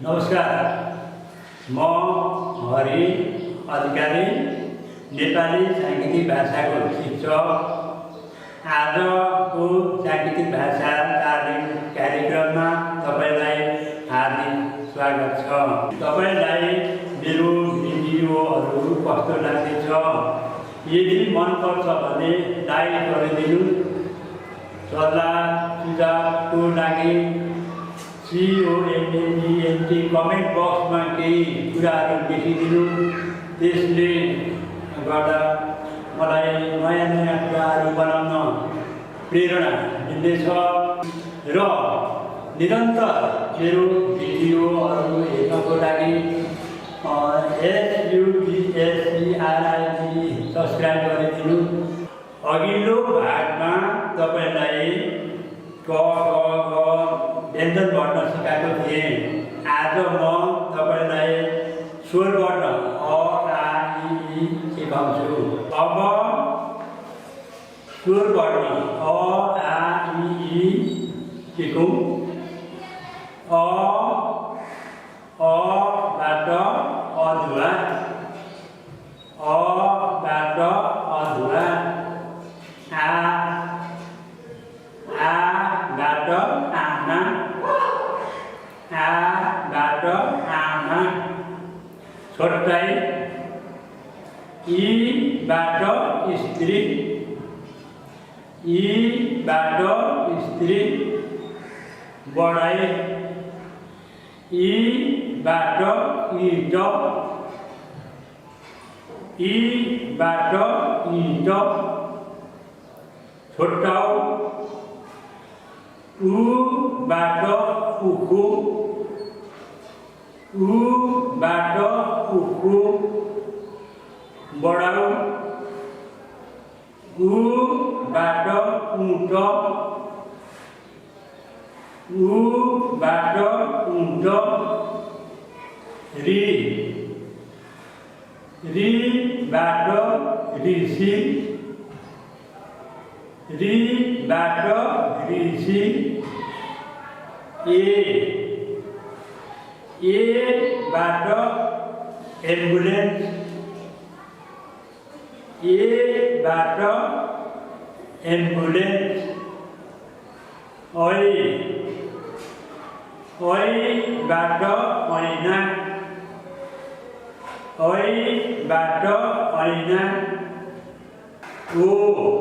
नमस्कार, म हरि अधिकारी नेपाली साङ्गीतिक भाषाको शिक्षक। आजको साङ्गीतिक भाषा तालिम कार्यक्रममा तपाईँलाई हार्दिक स्वागत छ। तपाईँलाई मेरो भिडियोहरू कस्तो लाग्दैछ? यदि मनपर्छ भने लाइक गरिदिनु। सल्लाह सुझावको लागि COMMENT कमेन्ट बक्समा केही कुराहरू लेखिदिनु। त्यसले गर्दा मलाई नयाँ नयाँ कुराहरू बनाउन प्रेरणा मिल्नेछ र निरन्तर मेरो भिडियोहरू हेर्नको लागि SUBSCRIB सब्सक्राइब गरिदिनु। अघिल्लो भागमा तपाईँलाई क ख व्यञ्जन वर्ण सिकाएको थिएँ। आज म तपाईँलाई स्वर वर्ण अ आ इ सिकाउँछु। अब स्वर वर्ण अ आ इ सिकौँ। अबाट अधुवा, अबाट अधुवा। आबाट आमा, आबाट आमा। छोटाइ ईबाट स्त्री, ईबाट स्त्री। बढाइ ईबाट ईट, ईबाट ईट। छोटाउ उबाट उखु, उबाट उखु। बढाउ उबाट ऊँट, उबाट ऊँट। रीबाट ऋषि, रीबाट ऋषि। एबाट एम्बुलेन्स, एबाट एम्बुलेन्स। ऐबाट ऐना, ऐबाट ऐना।